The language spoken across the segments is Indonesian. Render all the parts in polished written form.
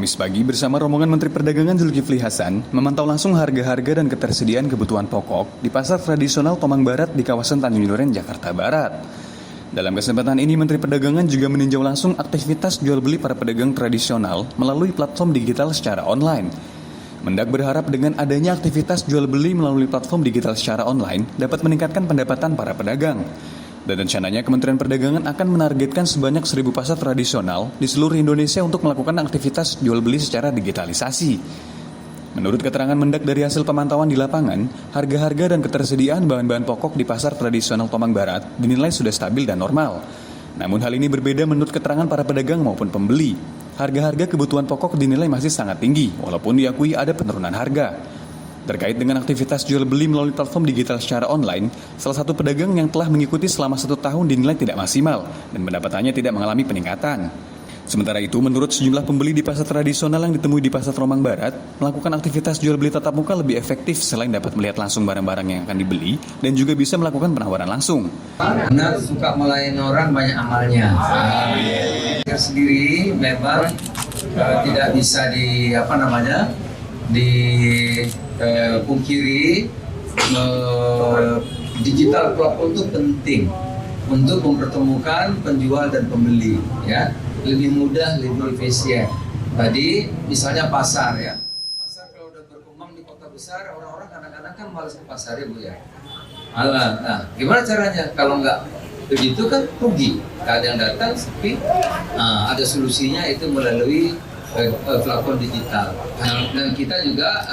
Kamis pagi bersama rombongan Menteri Perdagangan Zulkifli Hasan memantau langsung harga-harga dan ketersediaan kebutuhan pokok di pasar tradisional Tomang Barat di kawasan Tanjung Duren, Jakarta Barat. Dalam kesempatan ini, Menteri Perdagangan juga meninjau langsung aktivitas jual beli para pedagang tradisional melalui platform digital secara online. Mendak berharap dengan adanya aktivitas jual beli melalui platform digital secara online dapat meningkatkan pendapatan para pedagang. Dan rencananya Kementerian Perdagangan akan menargetkan sebanyak 1.000 pasar tradisional di seluruh Indonesia untuk melakukan aktivitas jual beli secara digitalisasi. Menurut keterangan Mendak dari hasil pemantauan di lapangan, harga-harga dan ketersediaan bahan-bahan pokok di pasar tradisional Tomang Barat dinilai sudah stabil dan normal. Namun hal ini berbeda menurut keterangan para pedagang maupun pembeli. Harga-harga kebutuhan pokok dinilai masih sangat tinggi, walaupun diakui ada penurunan harga. Terkait dengan aktivitas jual beli melalui platform digital secara online, salah satu pedagang yang telah mengikuti selama 1 tahun dinilai tidak maksimal dan pendapatannya tidak mengalami peningkatan. Sementara itu, menurut sejumlah pembeli di pasar tradisional yang ditemui di pasar Tomang Barat, melakukan aktivitas jual beli tatap muka lebih efektif selain dapat melihat langsung barang-barang yang akan dibeli dan juga bisa melakukan penawaran langsung. Karena suka melayani orang banyak amalnya. Sendiri memang tidak bisa dipungkiri, digital platform itu penting untuk mempertemukan penjual dan pembeli, ya, lebih mudah, lebih efisien. Tadi misalnya pasar, ya, pasar kalau udah berkembang di kota besar, orang-orang kadang-kadang kan malas ke pasar, ya Bu, ya. Nah, gimana caranya? Kalau nggak begitu kan rugi, nggak ada yang datang, sepi. Nah, ada solusinya itu melalui platform digital. Dan kita juga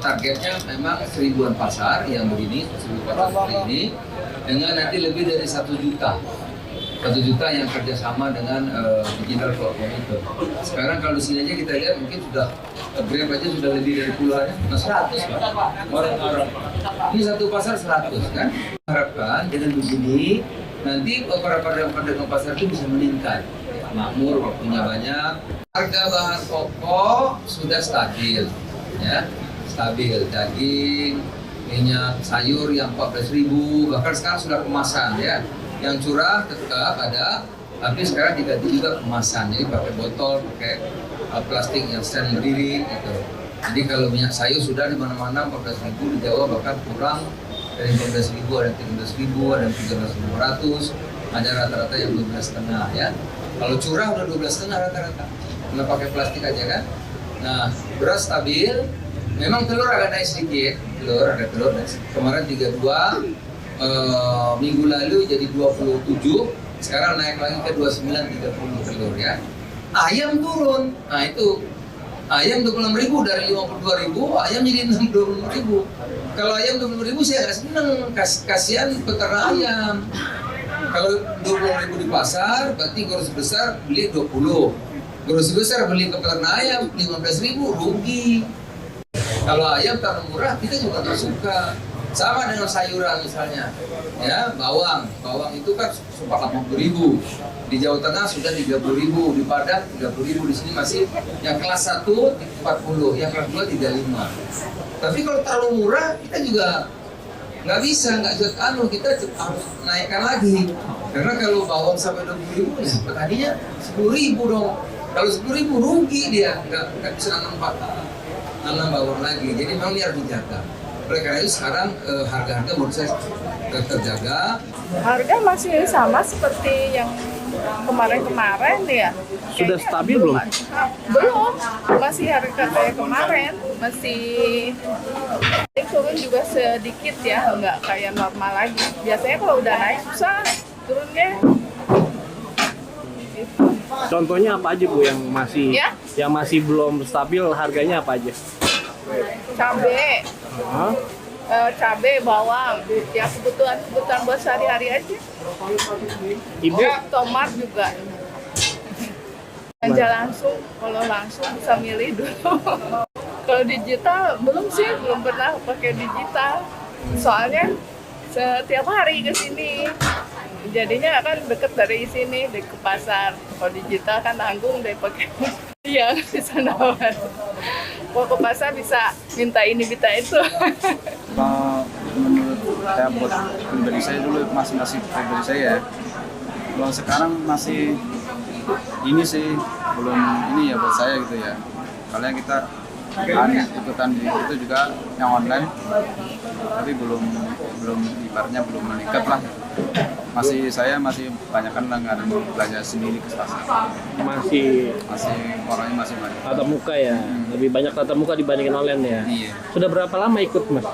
targetnya memang 1.000-an pasar yang begini, 1.000 pasar seperti ini, dengan nanti lebih dari 1 juta. 1 juta yang kerjasama dengan digital platform itu. Sekarang kalau di sini aja kita lihat mungkin sudah Grab aja sudah lebih dari puluhan, 100 orang. Ini satu pasar 100 kan. Harapkan dengan begini nanti para pedagang pasar itu bisa meningkat, makmur, waktunya banyak. Harga bahan pokok sudah stabil, ya, stabil. Daging, minyak, sayur yang 14.000, bahkan sekarang sudah kemasan, ya. Yang curah tetap ada, tapi sekarang diganti juga kemasan, jadi pakai botol, pakai plastik yang stand berdiri, gitu. Jadi kalau minyak sayur sudah di mana-mana 14.000, di Jawa bahkan kurang dari 15.000, ada 13.000, ada 13.500, ada rata-rata yang 12,5, ya. Kalau curah udah 12,5 rata-rata. Nggak pakai plastik aja kan. Nah, beras stabil. Memang telur agak naik sedikit. Ada telur naik. Kemarin 32, minggu lalu jadi 27. Sekarang naik lagi ke 29-30 telur, ya. Ayam turun. Nah itu ayam 26.000 dari 52.000, ayam jadi 60.000. Kalau ayam 20.000 saya nggak seneng. Kasihan peternak ayam. Kalau 20.000 di pasar, berarti gross besar beli 20. Gross besar beli ke peternak ayam 15.000, rugi. Kalau ayam karena murah, kita juga nggak suka. Sama dengan sayuran misalnya, ya, bawang itu kan sempat 80.000. Di Jawa Tengah sudah 30.000, di Padang 30.000, di sini masih yang kelas 1 40, yang kelas 2 35. Tapi kalau terlalu murah, kita juga nggak bisa kita harus naikkan lagi. Karena kalau bawang sampai 20.000, ya petaninya 10.000 dong. Kalau 10.000 rugi dia, nggak bisa nanam bawang lagi. Jadi memang ini harus dijaga. Oleh karena itu sekarang harga-harga menurut saya terjaga. Harga masih sama seperti yang kemarin-kemarin ya. Sudah stabil belum? Belum, masih harga kayak kemarin, masih turun juga sedikit ya, nggak kayak normal lagi. Biasanya kalau udah naik susah turunnya. Contohnya apa aja Bu yang masih belum stabil harganya apa aja? Cabe, bawang, ya kebutuhan buat sehari-hari aja. Ibu? Tomat juga. Belanja langsung, kalau langsung bisa milih dulu. Kalau digital belum sih, belum pernah pakai digital. Soalnya setiap hari ke sini. Jadinya kan deket dari sini, ke pasar. Kalau digital kan tanggung deh pakai. Iya, bisa nawar. Mau ke pasar bisa minta ini, minta itu. Menurut saya, buat pribadi saya dulu masih pribadi saya ya. Kalau sekarang masih ini sih belum ini ya buat saya gitu ya. Kalian kita ikutan di itu juga yang online, tapi belum ibaratnya belum meningkat lah. Saya masih banyakkan langganan belanja sendiri ke pasar. Masih Orangnya masih banyak. tatap muka ya, lebih banyak tatap muka dibandingkan online ya. Iya. Sudah berapa lama ikut Mas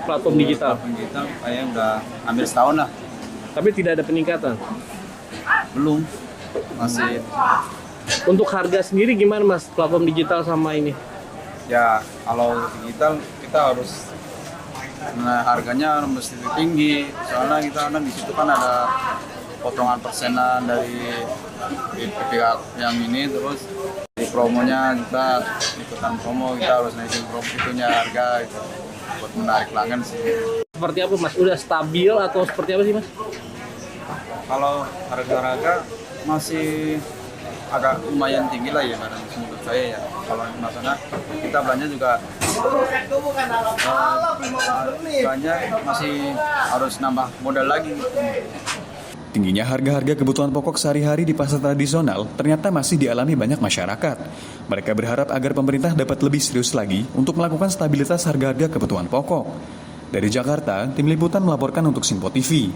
platform digital? Platform digital kayaknya udah hampir setahun lah. Tapi tidak ada peningkatan. Belum. Masih Untuk harga sendiri gimana Mas platform digital sama ini? ya kalau digital kita harus harganya mesti tinggi, soalnya kita kan di situ kan ada potongan persenan dari pihak yang ini, terus di promonya kita ikutan promo, kita harus naikin promo itunya harga gitu, buat menarik pelanggan sih. Seperti apa Mas? Udah stabil atau seperti apa sih Mas? Kalau harga masih agak lumayan tinggi lah ya menurut saya ya. Kalau masalah kita belanja juga banyak, masih harus nambah modal lagi. Tingginya harga-harga kebutuhan pokok sehari-hari di pasar tradisional ternyata masih dialami banyak masyarakat. Mereka berharap agar pemerintah dapat lebih serius lagi untuk melakukan stabilitas harga-harga kebutuhan pokok. Dari Jakarta, Tim Liputan melaporkan untuk Sinpo TV.